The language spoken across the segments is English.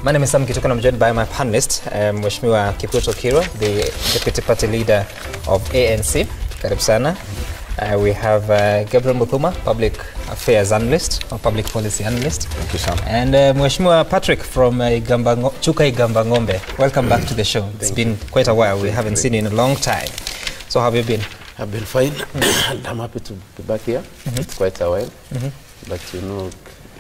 My name is Sam Kituko and I'm joined by my panelist, Mheshimiwa Kipruto Kirwa, the Deputy Party Leader of ANC. Karibu sana. We have Gabriel Muthuma, Public Affairs Analyst, or Public Policy Analyst. Thank you, Sam. And Mheshimiwa Patrick from Chuka Igambangombe. Welcome back to the show. It's been quite a while. We haven't seen you in a long time. So how have you been? I've been fine. And I'm happy to be back here. It's quite a while. But you know,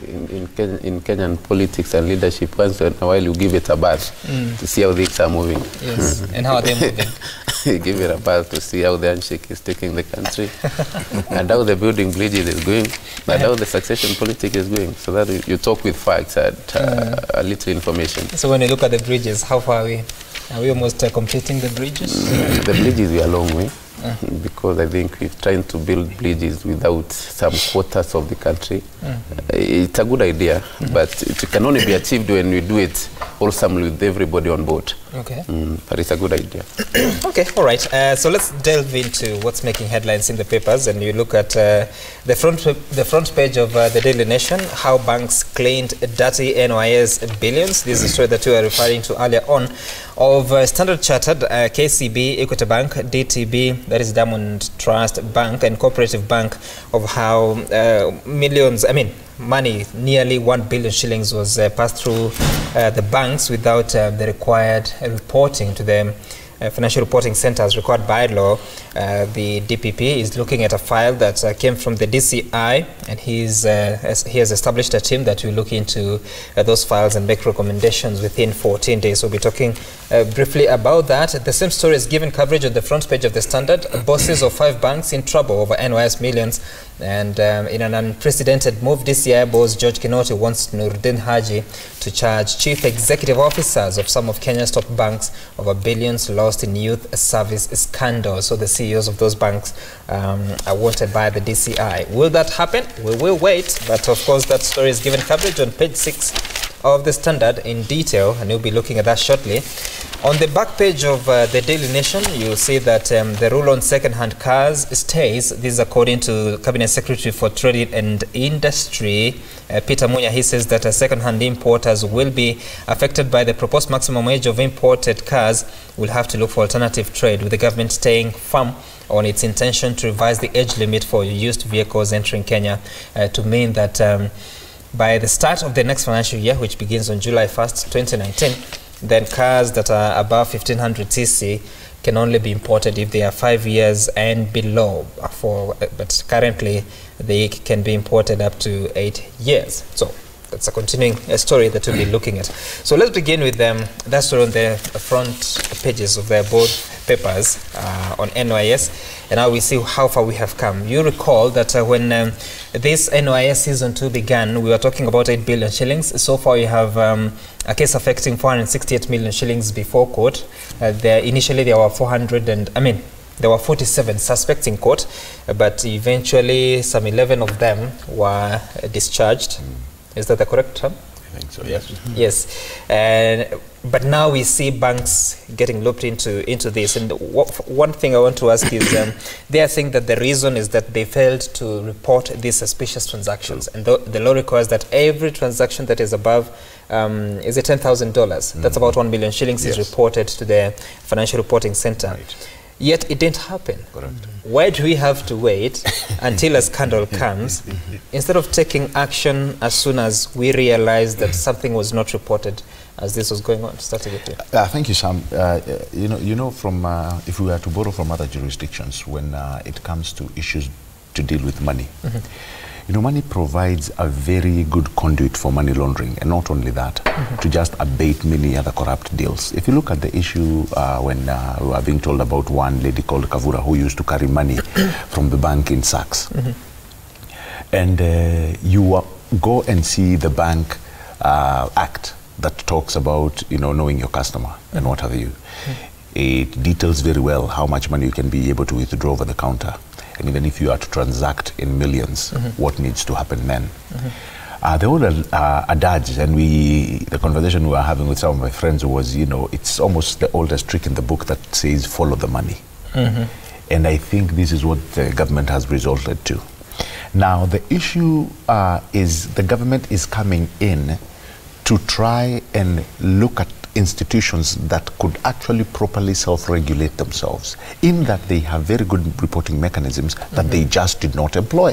in Kenyan politics and leadership, once in a while you give it a bath to see how things are moving. Yes. And how are they moving? You give it a bath to see how the handshake is taking the country and how the building bridges is going, and how the succession politics is going, so that you talk with facts and a little information. So when you look at the bridges, how far are we? Are we almost completing the bridges? The bridges, we are a long way. Because I think we're trying to build bridges without some quarters of the country. It's a good idea, but it can only be achieved when we do it wholesomely with everybody on board. Okay. But it's a good idea. Okay, all right. So let's delve into what's making headlines in the papers, and you look at the front page of the Daily Nation, how banks claimed dirty NYS billions. This is a story that you are referring to earlier on, of Standard Chartered, KCB, Equity Bank, DTB, that is Diamond Trust Bank, and Cooperative Bank, of how money, nearly 1 billion shillings was passed through the banks without the required reporting to the financial reporting centers required by law. The DPP is looking at a file that came from the DCI, and he has established a team that will look into those files and make recommendations within 14 days. We'll be talking briefly about that. The same story is given coverage on the front page of the Standard. Bosses of 5 banks in trouble over NYS millions. And in an unprecedented move, DCI boss George Kinoti wants Nuruddin Haji to charge chief executive officers of some of Kenya's top banks over billions lost in youth service scandals. So the CEOs of those banks are wanted by the DCI. Will that happen? We will wait. But of course, that story is given coverage on page 6 of the Standard in detail, and we'll be looking at that shortly. On the back page of the Daily Nation, you'll see that the rule on second-hand cars stays. This is according to Cabinet Secretary for Trade and Industry, Peter Munya. He says that second-hand importers will be affected by the proposed maximum age of imported cars. Will have to look for alternative trade, with the government staying firm on its intention to revise the age limit for used vehicles entering Kenya to mean that by the start of the next financial year, which begins on July 1st, 2019, then cars that are above 1500 cc can only be imported if they are 5 years and below. But currently, they can be imported up to 8 years. So that's a continuing story that we'll be looking at. So let's begin with that story on the front pages of both papers on NYS. And now we see how far we have come. You recall that when this NYS season 2 began, we were talking about 8 billion shillings. So far, we have a case affecting 468 million shillings before court. Initially, there were 47 suspects in court, but eventually some 11 of them were discharged. Is that the correct term? I think so, yes. Yes. But now we see banks getting looped into this. And one thing I want to ask is, they are saying that the reason is that they failed to report these suspicious transactions. And the law requires that every transaction that is above, is it $10,000? That's about 1 million shillings is reported to the Financial Reporting Center. Right. Yet it didn't happen. Correct. Why do we have to wait until a scandal comes instead of taking action as soon as we realize that something was not reported as this was going on? Starting with you. Thank you, Sam. You know, from if we were to borrow from other jurisdictions, when it comes to issues to deal with money, you know, money provides a very good conduit for money laundering, and not only that, to just abate many other corrupt deals. If you look at the issue when we were being told about one lady called Kavura who used to carry money from the bank in sacks, and you go and see the bank act that talks about, you know, knowing your customer and what have you. It details very well how much money you can be able to withdraw over the counter. And even if you are to transact in millions, what needs to happen then? The old adage, and the conversation we were having with some of my friends was, you know, it's almost the oldest trick in the book that says follow the money. And I think this is what the government has resorted to. Now, the issue is the government is coming in to to try and look at institutions that could actually properly self-regulate themselves, in that they have very good reporting mechanisms that they just did not employ.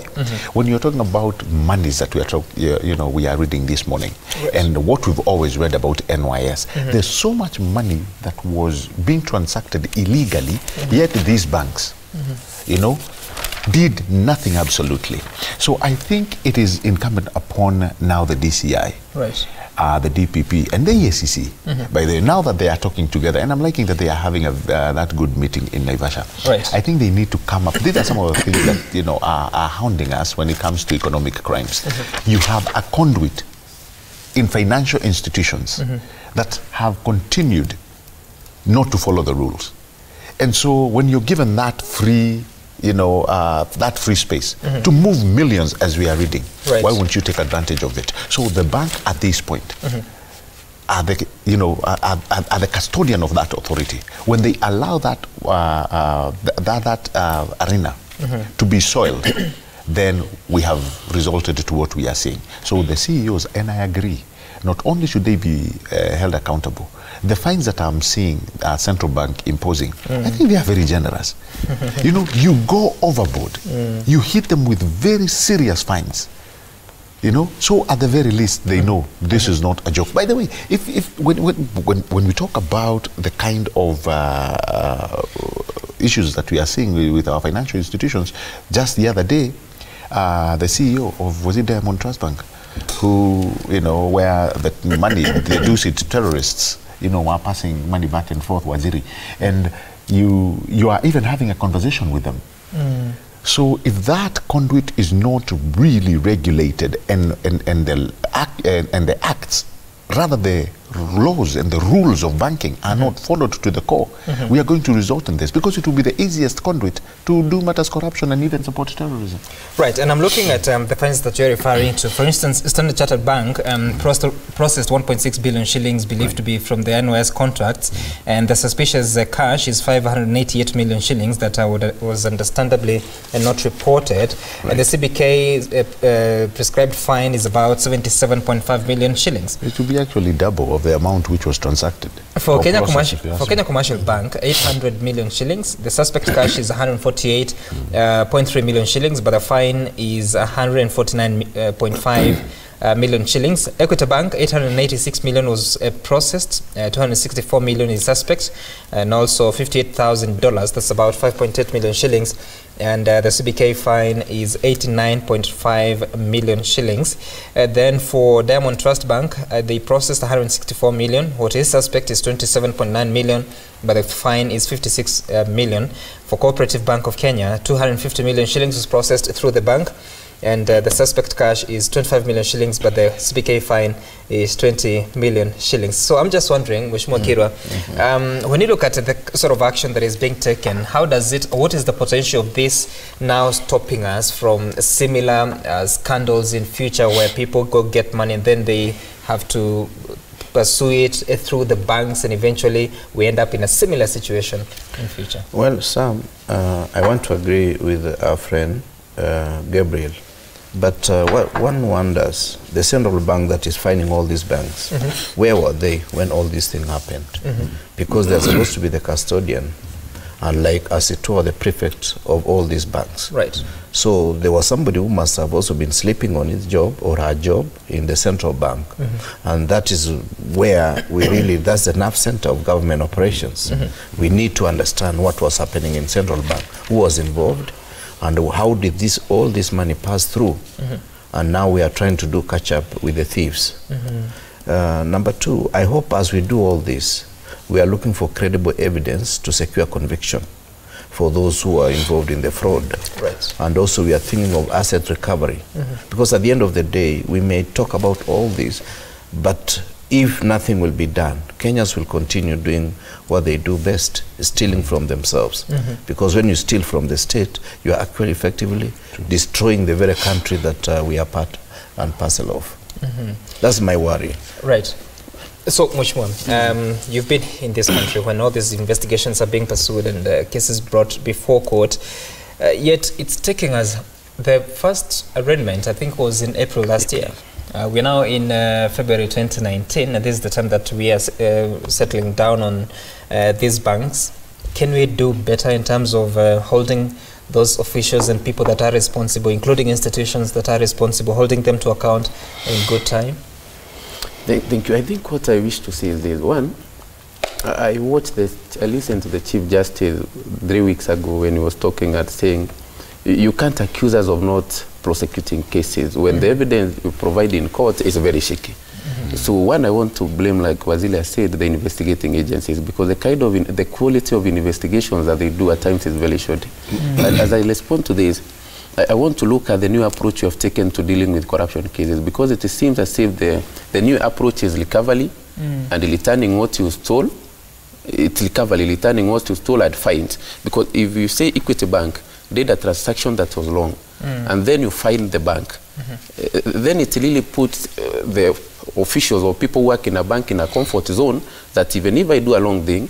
When you're talking about monies that we are reading this morning, and what we've always read about NYS, there's so much money that was being transacted illegally, yet these banks, did nothing absolutely. So I think it is incumbent upon now the DCI, the DPP and the EACC, by the way, now that they are talking together, and I'm liking that they are having that good meeting in Naivasha. I think they need to come up. These are some of the things that are hounding us when it comes to economic crimes. You have a conduit in financial institutions that have continued not to follow the rules, and so when you're given that free that free space to move millions, as we are reading, why won't you take advantage of it? So the bank at this point are the are the custodian of that authority. When they allow that arena to be soiled, then we have resulted to what we are seeing. So the CEOs, and I agree, not only should they be held accountable, the fines that I'm seeing central bank imposing, I think they are very generous. You go overboard, you hit them with very serious fines. So at the very least they know this is not a joke. By the way, when we talk about the kind of issues that we are seeing with our financial institutions, just the other day, the CEO of Diamond Trust Bank, who where the money, the Dusit terrorists, are passing money back and forth, Waziri, and you are even having a conversation with them. So if that conduit is not really regulated, and the acts, rather the laws and the rules of banking are not followed to the core, we are going to result in this, because it will be the easiest conduit to do matters corruption and even support terrorism. Right, and I'm looking at the fines that you're referring to. For instance, Standard Chartered Bank processed 1.6 billion shillings believed to be from the NYS contracts, and the suspicious cash is 588 million shillings that was understandably not reported. And the CBK prescribed fine is about 77.5 million shillings. It will be actually double of the amount which was transacted. For Kenya Commercial Bank, 800 million shillings. The suspect cash is 148.3 million shillings, but the fine is 149.5 million shillings. Equity Bank, 886 million was processed, 264 million is suspect, and also $58,000, that's about 5.8 million shillings. And the CBK fine is 89.5 million shillings. Then for Diamond Trust Bank, they processed 164 million. What is suspect is 27.9 million, but the fine is 56 million. For Cooperative Bank of Kenya, 250 million shillings was processed through the bank, and the suspect cash is 25 million shillings, but the CBK fine is 20 million shillings. So I'm just wondering, Mheshimiwa Kirwa, when you look at the sort of action that is being taken, how does it, what is the potential of this now stopping us from similar scandals in future, where people go get money and then they have to pursue it through the banks, and eventually we end up in a similar situation in future? Well, Sam, I want to agree with our friend Gabriel. But one wonders, the central bank that is fining all these banks, where were they when all these things happened? Because they're supposed to be the custodian, and like as it were the prefect of all these banks. Right. So there was somebody who must have also been sleeping on his job or her job in the central bank. And that is where we really, that's the nerve center of government operations. We need to understand what was happening in central bank, who was involved, and how did all this money pass through? And now we are trying to do catch up with the thieves. Number two, I hope as we do all this, we are looking for credible evidence to secure conviction for those who are involved in the fraud. Right. And also we are thinking of asset recovery. Because at the end of the day, we may talk about all this, but if nothing will be done, Kenyans will continue doing what they do best, stealing from themselves. Because when you steal from the state, you are actually effectively destroying the very country that we are part and parcel of. That's my worry. Right. So, Mheshimiwa, you've been in this country when all these investigations are being pursued and cases brought before court, yet it's taking us, the first arraignment, I think, was in April last year. We're now in February 2019, and this is the time that we are settling down on these banks. Can we do better in terms of holding those officials and people that are responsible, including institutions that are responsible, holding them to account in good time? Thank you. I think what I wish to say is this. One, I listened to the Chief Justice 3 weeks ago when he was talking and saying, you can't accuse us of not prosecuting cases when the evidence you provide in court is very shaky. So one, I want to blame, like Wazili said, the investigating agencies, because the quality of investigations that they do at times is very shoddy. And as I respond to this, I want to look at the new approach you have taken to dealing with corruption cases, because it seems as if the new approach is recovery and returning what you stole. It's recovery, returning what you stole and fines. Because if you say Equity Bank did a transaction that was wrong, and then you fine the bank, then it really puts the officials or people who work in a bank in a comfort zone that even if I do a wrong thing,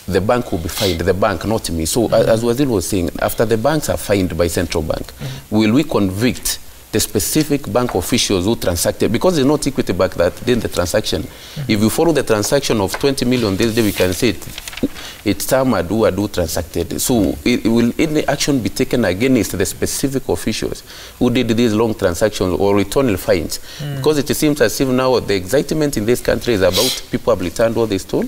the bank will be fined, the bank, not me. So as Wazil was saying, after the banks are fined by central bank, will we convict the specific bank officials who transacted? Because it's not Equity Bank that did the transaction. If you follow the transaction of 20 million this day, we can say it's Sam Adu transacted. So will any action be taken against the specific officials who did these long transactions or return fines? Because it seems as if now the excitement in this country is about people have returned what they stole.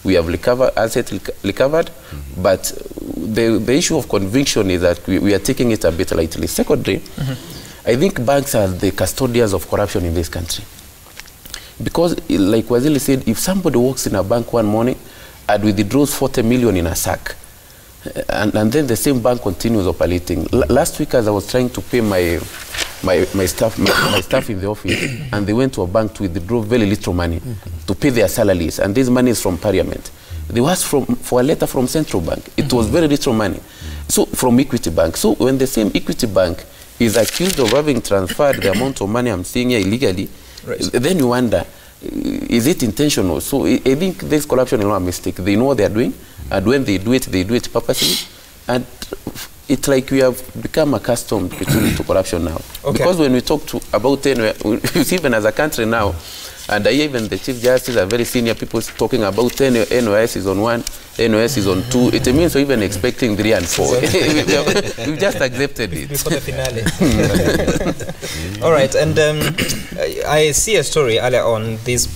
We have assets recovered, but the issue of conviction is that we are taking it a bit lightly. Secondly, I think banks are the custodians of corruption in this country. Because, like Wazili said, if somebody walks in a bank one morning and withdraws 40 million in a sack, and then the same bank continues operating. Last week, as I was trying to pay my staff in the office, and they went to a bank to withdraw very little money to pay their salaries, and this money is from Parliament. They asked for a letter from Central Bank. It was very little money. So, from Equity Bank. So, when the same Equity Bank is accused of having transferred the amount of money I'm seeing here illegally, then you wonder, is it intentional? So I think this corruption is not a mistake. They know what they are doing, and when they do it purposely. And it's like we have become accustomed to corruption now. Because when we talk about NYS, even as a country now, and even the Chief Justice are very senior people talking about NYS is on 1, NYS is on 2. It means we're even expecting 3 and 4. We've just accepted it. Before the finale. All right, and I see a story earlier on this,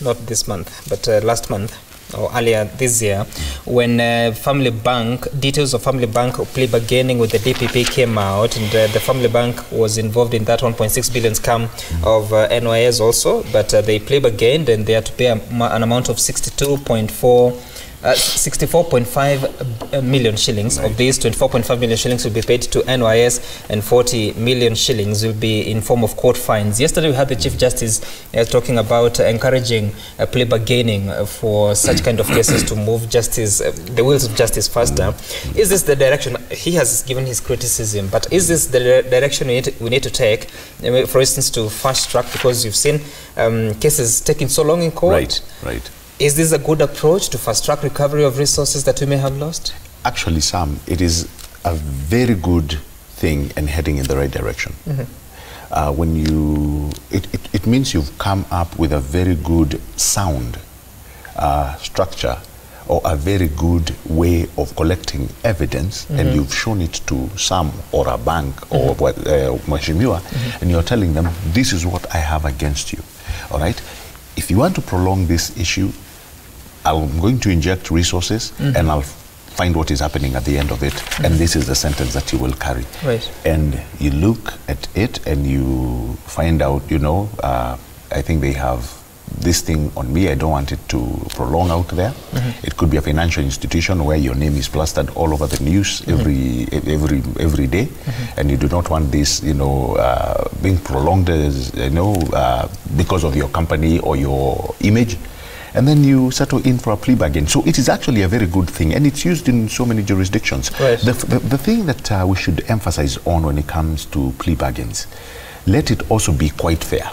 not this month, but last month, or earlier this year, when Family Bank, details of Family Bank plea bargaining with the DPP came out, and the Family Bank was involved in that 1.6 billion scam of NYS also, but they plea bargained and they had to pay an amount of 64.5 million shillings. Of these, 24.5 million shillings will be paid to NYS, and 40 million shillings will be in form of court fines. Yesterday we had the Chief Justice talking about encouraging plea bargaining for such kind of cases to move justice, the wheels of justice faster. Is this the direction? He has given his criticism, but is this the direction we need to take, for instance, to fast track, because you've seen cases taking so long in court? Right. Is this a good approach to fast-track recovery of resources that we may have lost? Actually, Sam, it is a very good thing and heading in the right direction. When it means you've come up with a very good sound structure, or a very good way of collecting evidence, and you've shown it to some or a bank or Mheshimiwa, and you're telling them, this is what I have against you. All right? If you want to prolong this issue, I'm going to inject resources and I'll find what is happening at the end of it, and this is the sentence that you will carry. Right. And you look at it and you find out, I think they have this thing on me, I don't want it to prolong out there. It could be a financial institution where your name is plastered all over the news every day, and you do not want this, being prolonged as, because of your company or your image. And then you settle in for a plea bargain. So it is actually a very good thing, and it's used in so many jurisdictions. Right. The thing that we should emphasize on when it comes to plea bargains, let it also be quite fair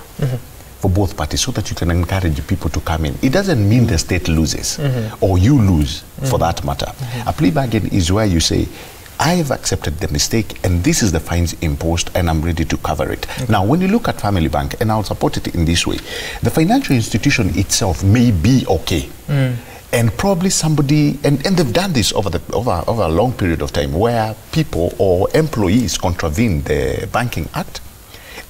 for both parties, so that you can encourage people to come in. It doesn't mean the state loses or you lose, for that matter. A plea bargain is where you say, I have accepted the mistake, and this is the fines imposed, and I'm ready to cover it. Okay. Now, when you look at Family Bank, and I'll support it in this way, the financial institution itself may be okay. And probably somebody, and they've done this over a long period of time, where people or employees contravene the Banking Act,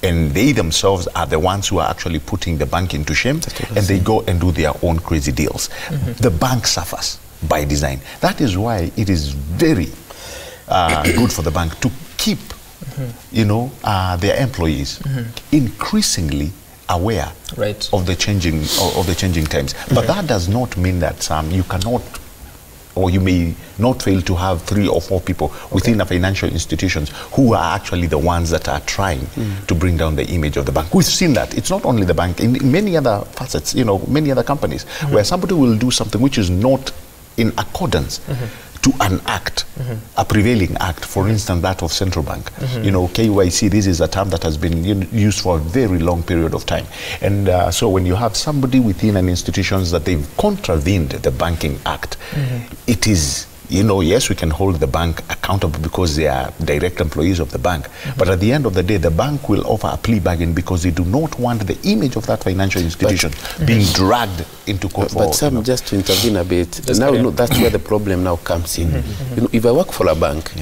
and they themselves are the ones who are actually putting the bank into shame, and they go and do their own crazy deals. The bank suffers by design. That is why it is very good for the bank to keep, you know, their employees increasingly aware of the changing times. But that does not mean that you cannot, or you may not fail to have 3 or 4 people within a financial institutions who are actually the ones that are trying to bring down the image of the bank. We've seen that. It's not only the bank, in many other facets, you know, many other companies, where somebody will do something which is not in accordance to an act, a prevailing act, for instance, that of Central Bank. You know, KYC, this is a term that has been used for a very long period of time. And so when you have somebody within an institution that they've contravened the Banking Act, it is, you know, yes, we can hold the bank accountable because they are direct employees of the bank. But at the end of the day, the bank will offer a plea bargain because they do not want the image of that financial institution being dragged into court. But Sam, just to intervene a bit, that's where the problem now comes in. You know, if I work for a bank,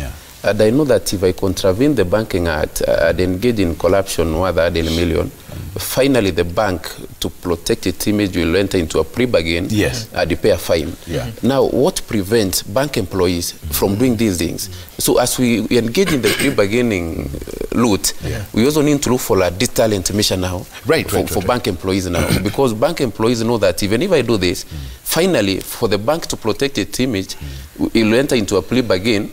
and I know that if I contravene the Banking Act, I'd engage in corruption worth $1 million. Finally, the bank, to protect its image, will enter into a plea-bargain and pay a fine. Now, what prevents bank employees from doing these things? So as we engage in the plea-bargaining route, we also need to look for a digital intimation now for bank employees now. Because bank employees know that even if I do this, finally, for the bank to protect its image, it will enter into a plea-bargain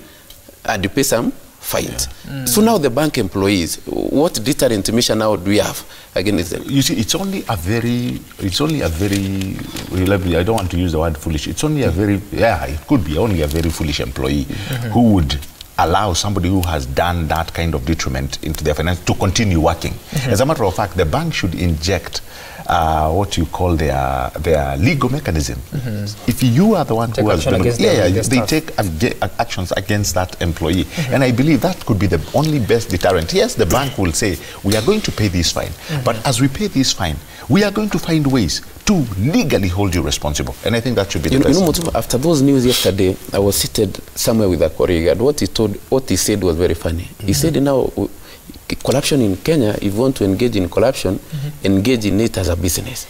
and pay some fines. So now the bank employees, what digital intimation now do we have against them? You see, it's only a very, I don't want to use the word foolish, it's only a very, it could be only a very foolish employee who would allow somebody who has done that kind of detriment into their finance to continue working. As a matter of fact, the bank should inject what you call their legal mechanism. If you are the one who has been, they take actions against that employee. And I believe that could be the only best deterrent. Yes, the bank will say, we are going to pay this fine. But as we pay this fine, we are going to find ways to legally hold you responsible. And I think that should be the best. You know, Mutuba, after those news yesterday, I was seated somewhere with a colleague, and what he said was very funny. He said, now, corruption in Kenya, if you want to engage in corruption, engage in it as a business.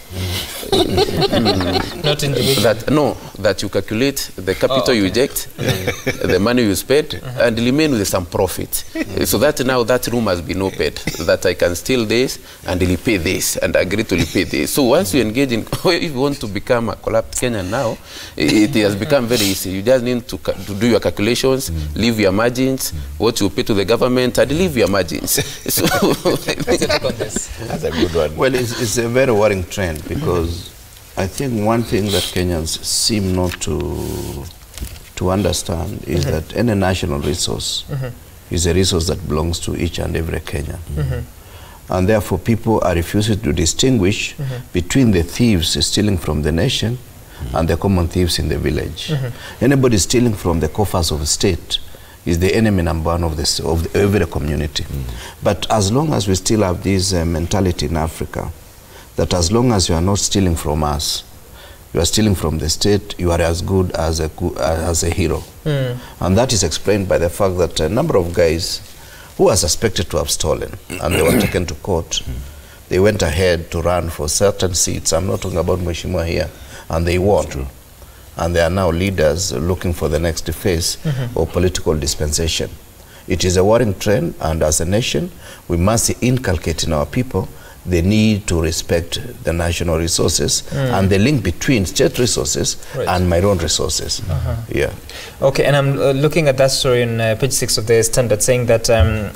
Not individual. That you calculate the capital you eject, the money you spend, and remain with some profit. So that now that room has been opened, that I can steal this and repay this and agree to repay this. So once you engage in, if you want to become a corrupt Kenyan now, it has become very easy. You just need to do your calculations, leave your margins, what you pay to the government, and leave your margins. So that's a good one. Well, it's a very worrying trend, because I think one thing that Kenyans seem not to understand is that any national resource is a resource that belongs to each and every Kenyan. And therefore people are refusing to distinguish between the thieves stealing from the nation and the common thieves in the village. Anybody stealing from the coffers of the state is the enemy number one of every community. But as long as we still have this mentality in Africa, that as long as you are not stealing from us, you are stealing from the state, you are as good as a hero. And that is explained by the fact that a number of guys who are suspected to have stolen, and they were taken to court, they went ahead to run for certain seats. I'm not talking about Mheshimiwa here, and they won. And they are now leaders looking for the next phase of political dispensation. It is a worrying trend, and as a nation, we must inculcate in our people the need to respect the national resources and the link between state resources and my own resources. Okay, and I'm looking at that story on page 6 of the Standard, saying that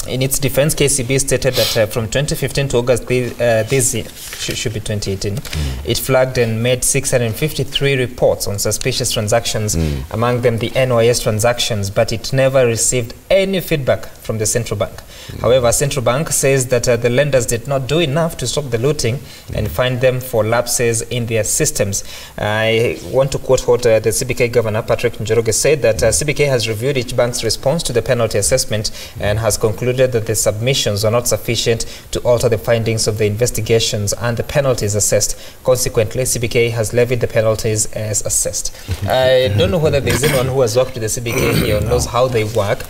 in its defense, KCB stated that from 2015 to August this year, should be 2018, it flagged and made 653 reports on suspicious transactions, among them the NYS transactions, but it never received any feedback from the central bank. However, central bank says that the lenders did not do enough to stop the looting and find them for lapses in their systems. I want to quote what the CBK Governor, Patrick Njoroge, said, that CBK has reviewed each bank's response to the penalty assessment and has concluded that the submissions are not sufficient to alter the findings of the investigations and the penalties assessed. Consequently, CBK has levied the penalties as assessed. I don't know whether there's anyone who has worked with the CBK here or knows how they work,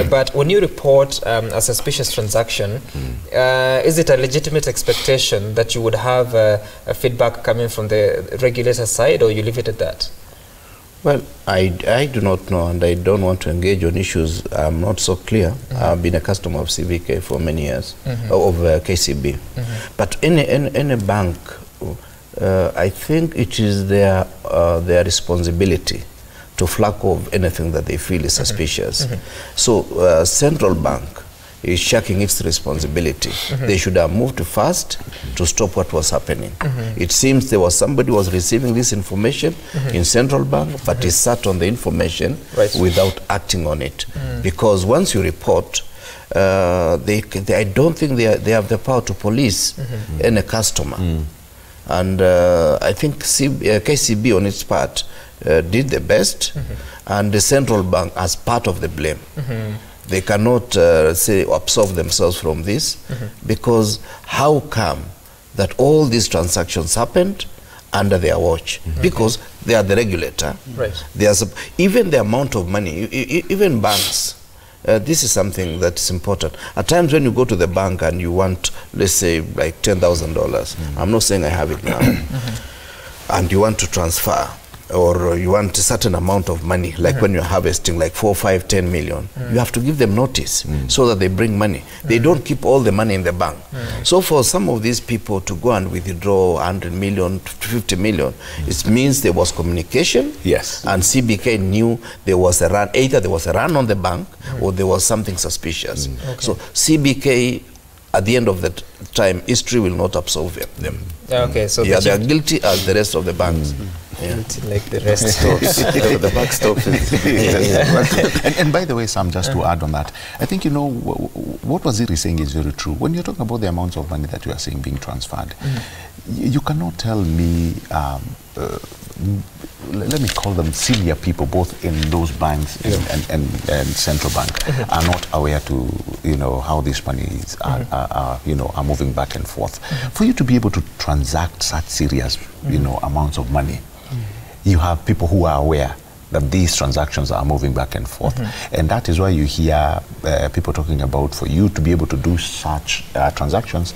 but when you report a suspicious transaction, is it a legitimate expectation that you would have a feedback coming from the regulator side, or you leave it at that? Well, I do not know, and I don't want to engage on issues I'm not so clear. I've been a customer of CBK for many years, of KCB. But in a bank, I think it is their responsibility to flag off anything that they feel is suspicious. So central bank is shirking its responsibility. They should have moved fast to stop what was happening. It seems there was somebody who was receiving this information in central bank, but he sat on the information without acting on it. Because once you report, I don't think they have the power to police any customer. And I think KCB on its part did the best, and the central bank as part of the blame. They cannot say absolve themselves from this, because how come that all these transactions happened under their watch? Because they are the regulator. Even the amount of money, even banks, this is something that's important. At times when you go to the bank and you want, let's say, like $10,000, I'm not saying I have it now, and you want to transfer, or you want a certain amount of money, like when you're harvesting like 4, 5, 10 million, you have to give them notice so that they bring money. They don't keep all the money in the bank. So for some of these people to go and withdraw 100 million, 50 million, it means there was communication. And CBK knew there was a run, either there was a run on the bank or there was something suspicious. So CBK, at the end of the time, history will not absolve them. So they are guilty as the rest of the banks. Like the rest stops. The back stops. And by the way, Sam, just to add on that, I think, you know, what Waziri is saying is very true. When you're talking about the amounts of money that you are seeing being transferred, you cannot tell me, let me call them senior people, both in those banks and central bank, are not aware to, you know, how these monies are moving back and forth. For you to be able to transact such serious, you know, amounts of money, you have people who are aware that these transactions are moving back and forth. And that is why you hear people talking about, for you to be able to do such transactions,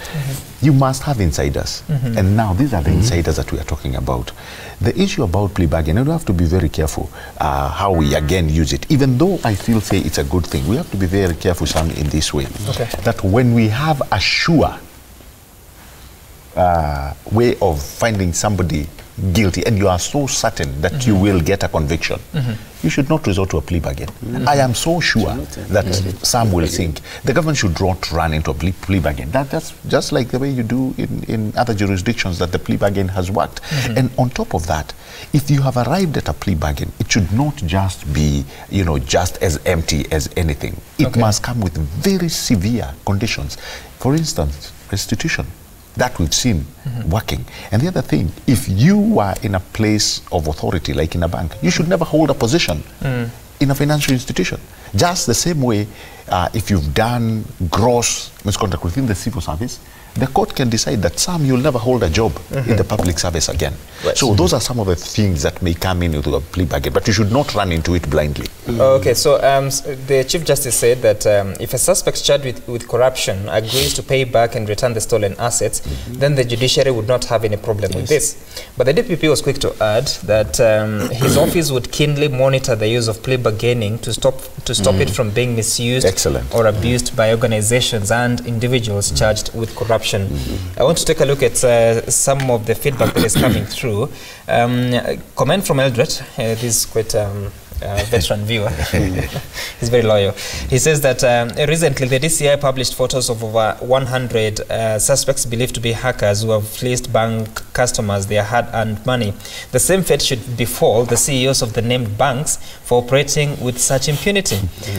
you must have insiders. And now these are the insiders that we are talking about. The issue about plea bargain, and we have to be very careful how we again use it. Even though I still say it's a good thing, we have to be very careful, Sam, in this way. That when we have a sure way of finding somebody guilty, and you are so certain that you will get a conviction, you should not resort to a plea bargain. I am so sure that Sam will think the government should not run into a plea bargain. That's just like the way you do in other jurisdictions that the plea bargain has worked. And on top of that, if you have arrived at a plea bargain, it should not just be, you know, just as empty as anything. It must come with very severe conditions. For instance, restitution. That we've seen working. And the other thing, if you are in a place of authority, like in a bank, you should never hold a position in a financial institution. Just the same way, if you've done gross misconduct within the civil service, the court can decide that, Sam, you'll never hold a job in the public service again. So those are some of the things that may come in with a plea bargain, but you should not run into it blindly. Okay, so the Chief Justice said that if a suspect charged with corruption agrees to pay back and return the stolen assets, then the judiciary would not have any problem with this. But the DPP was quick to add that his office would keenly monitor the use of plea bargaining to stop it from being misused or abused by organizations and individuals charged with corruption. I want to take a look at some of the feedback that is coming through. Comment from Eldred. This is quite veteran viewer. He's very loyal. He says that recently the DCI published photos of over 100 suspects believed to be hackers who have fleeced bank customers their hard-earned money. The same fate should befall the CEOs of the named banks for operating with such impunity.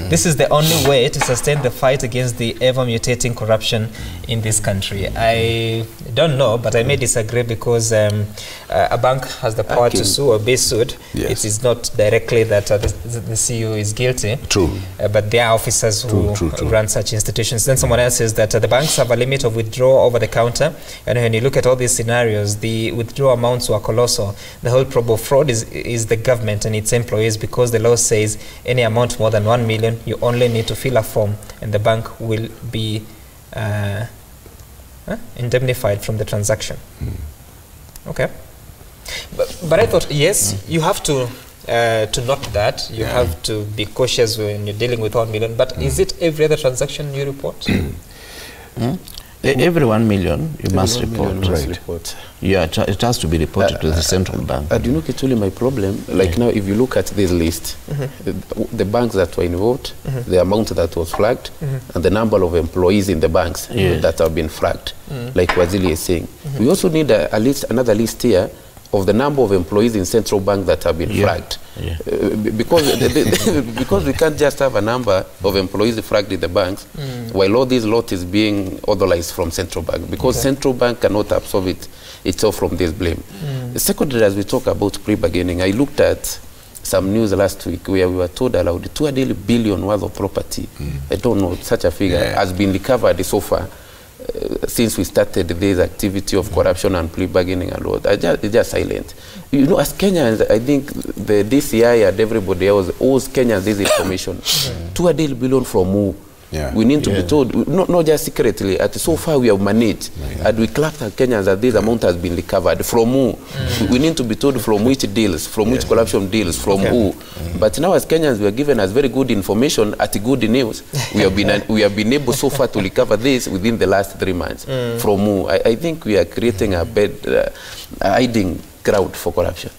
This is the only way to sustain the fight against the ever-mutating corruption in this country. I don't know, but I may disagree because a bank has the power to sue or be sued. It is not directly that the CEO is guilty. True. But there are officers who run such institutions. Then someone else says that the banks have a limit of withdrawal over the counter. And when you look at all these scenarios, the withdrawal amounts were colossal. The whole probe of fraud is the government and its employees, because the law says any amount more than 1 million, you only need to fill a form and the bank will be indemnified from the transaction. Okay. But I thought, yes, you have to note that. You have to be cautious when you're dealing with 1 million. But is it every other transaction you report? Every 1 million you must report. Yeah, it has to be reported to the central bank. You know, Kituli, my problem, like now, if you look at this list, the banks that were involved, the amount that was flagged, and the number of employees in the banks that have been flagged, like Wazili is saying. We also need another list here of the number of employees in central bank that have been flagged. Because we can't just have a number of employees flagged in the banks while all this lot is being authorized from central bank, because central bank cannot absorb itself from this blame. Secondly, as we talk about pre-bargaining, I looked at some news last week where we were told around 200 billion worth of property, I don't know, such a figure, has been recovered so far. Since we started this activity of corruption and plea bargaining and all, it's just silent. You know, as Kenyans, I think the DCI and everybody else owes Kenyans this information. 200 billion from who? We need to be told, not just secretly, so far we have managed, and we clapped at Kenyans that this amount has been recovered. From who? We need to be told from which deals, from which corruption deals, from who. But now as Kenyans, we are given as very good information at good news. We have been able so far to recover this within the last 3 months. From who? I think we are creating a bad hiding ground for corruption.